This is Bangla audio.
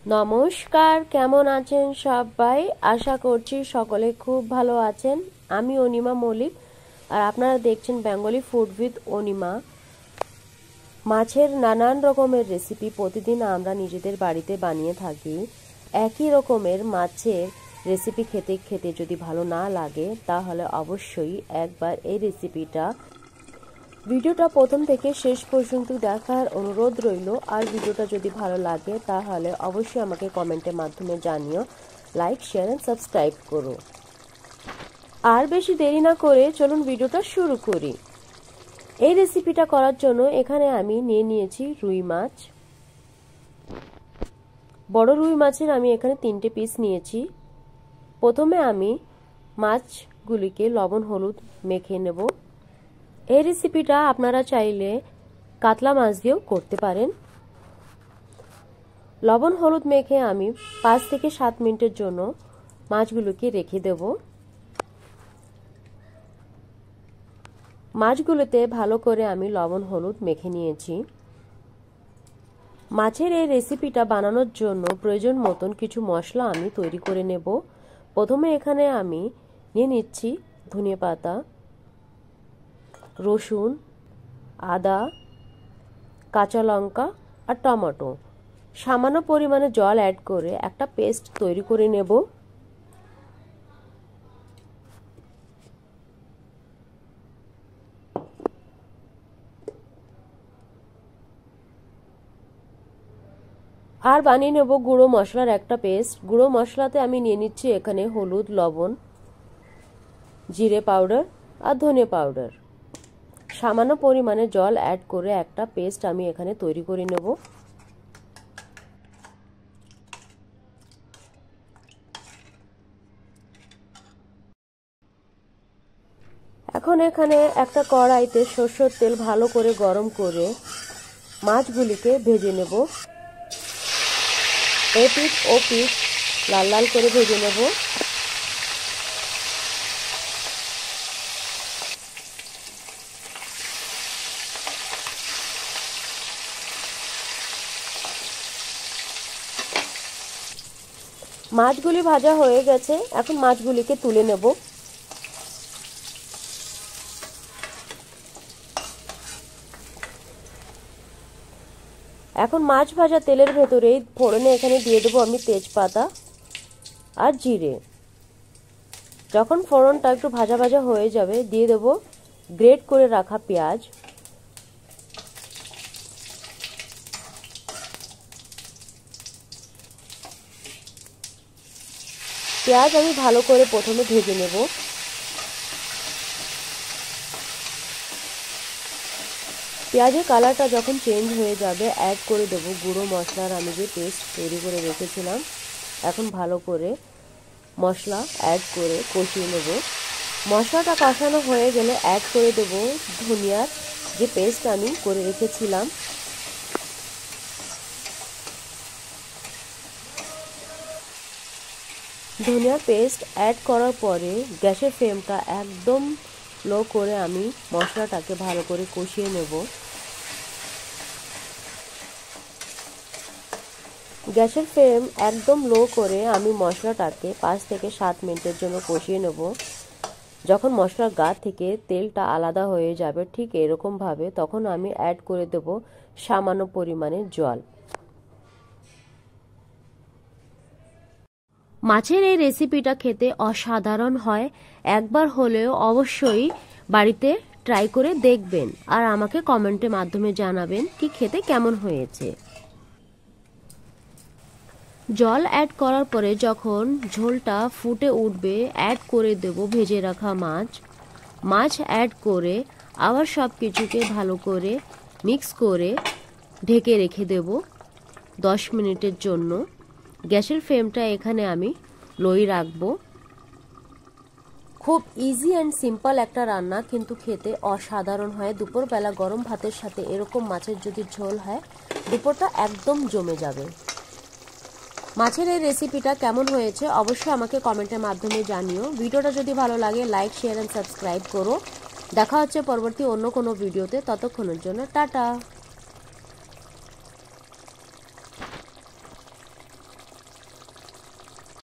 নমস্কার, কেমন আছেন সবাই? আশা করছি সকলে খুব ভালো আছেন। আমি অনিমা মল্লিক, আর আপনারা দেখছেন বেঙ্গলি ফুড উইথ অনিমা। মাছের নানান রকমের রেসিপি প্রতিদিন আমরা নিজেদের বাড়িতে বানিয়ে থাকি। একই রকমের মাছের রেসিপি খেতে খেতে যদি ভালো না লাগে, তাহলে অবশ্যই একবার এই ভিডিওটা প্রথম থেকে শেষ পর্যন্ত দেখার অনুরোধ রইল। আর ভিডিওটা যদি ভালো লাগে তাহলে অবশ্যই আমাকে কমেন্টের মাধ্যমে জানিও। লাইক, শেয়ার এন্ড সাবস্ক্রাইব করো। আর বেশি দেরি না করে চলুন ভিডিওটা শুরু করি। এই রেসিপিটা করার জন্য এখানে আমি নিয়ে নিয়েছি রুই মাছ। বড় রুই মাছের আমি এখানে 3টে পিস নিয়েছি। প্রথমে আমি মাছগুলিকে লবণ হলুদ মেখে নেব। এই রেসিপিটা আপনারা চাইলে কাতলা মাছ দিয়েও করতে পারেন। লবণ হলুদ মেখে আমি 5 থেকে 7 মিনিটের জন্য মাছগুলোকে রেখে দেব। মাছগুলোতে ভালো করে আমি লবণ হলুদ মেখে নিয়েছি। মাছের এই রেসিপিটা বানানোর জন্য প্রয়োজন মতন কিছু মশলা আমি তৈরি করে নেব। প্রথমে এখানে আমি নিয়ে নিচ্ছি ধনিয়া পাতা, রসুন, আদা, কাঁচা লঙ্কা আর টমেটো। সামান্য পরিমাণে জল অ্যাড করে একটা পেস্ট তৈরি করে নেব। আর বানিয়ে নেব গুঁড়ো মশলার একটা পেস্ট। গুঁড়ো মশলাতে আমি নিয়ে নিচ্ছি এখানে হলুদ, লবণ, জিরে পাউডার আর ধনে পাউডার। সামান্য পরিমাণে জল অ্যাড করে একটা পেস্ট আমি এখানে তৈরি করে নেব। এখন এখানে একটা কড়াইতে সরষের তেল ভালো করে গরম করে মাছগুলিকে ভেজে নেব। এপিঠ ওপিঠ লাল লাল করে ভেজে নেব। মাছগুলি ভাজা হয়ে গেছে, এখন মাছগুলিকে তুলে নেব। এখন মাছ ভাজা তেলের ভেতরে ফোড়নে এখানে দিয়ে দেবো আমি তেজপাতা আর জিরে। যখন ফোড়নটা একটু ভাজা ভাজা হয়ে যাবে, দিয়ে দেবো গ্রেট করে রাখা পেঁয়াজ। পেঁয়াজ আমি ভালো করে প্রথমে ভেজে নেব। পেঁয়াজের কালারটা যখন চেঞ্জ হয়ে যাবে, অ্যাড করে দেব গুঁড়ো মশলার আমি যে পেস্ট তৈরি করে রেখেছিলাম। এখন ভালো করে মশলা অ্যাড করে কষিয়ে নেব। মশলাটা কষানো হয়ে গেলে অ্যাড করে দেব ধনিয়ার যে পেস্ট আমি করে রেখেছিলাম। ধনিয়ার পেস্ট অ্যাড করার পরে গ্যাসের ফ্লেমটা একদম লো করে আমি মশলাটাকে ভালো করে কষিয়ে নেব। গ্যাসের ফ্লেম একদম লো করে আমি মশলাটাকে 5 থেকে 7 মিনিটের জন্য কষিয়ে নেব। যখন মশলার গা থেকে তেলটা আলাদা হয়ে যাবে ঠিক এরকম ভাবে, তখন আমি অ্যাড করে দেব সামান্য পরিমাণে জল। মাছের এই রেসিপিটা খেতে অসাধারণ হয়। একবার হলেও অবশ্যই বাড়িতে ট্রাই করে দেখবেন, আর আমাকে কমেন্টের মাধ্যমে জানাবেন কি খেতে কেমন হয়েছে। জল অ্যাড করার পরে যখন ঝোলটা ফুটে উঠবে, অ্যাড করে দেব ভেজে রাখা মাছ অ্যাড করে আবার সব কিছুকে ভালো করে মিক্স করে ঢেকে রেখে দেব 10 মিনিটের জন্য। গ্যাসের ফ্লেমটা এখানে আমি লোই রাখবো। খুব ইজি অ্যান্ড সিম্পল একটা রান্না, কিন্তু খেতে অসাধারণ হয়। দুপুরবেলা গরম ভাতের সাথে এরকম মাছের যদি ঝোল হয়, দুপুরটা একদম জমে যাবে। মাছের এই রেসিপিটা কেমন হয়েছে অবশ্যই আমাকে কমেন্টের মাধ্যমে জানিও। ভিডিওটা যদি ভালো লাগে লাইক, শেয়ার এন্ড সাবস্ক্রাইব করো। দেখা হচ্ছে পরবর্তী অন্য কোনো ভিডিওতে। ততক্ষণের জন্য টাটা।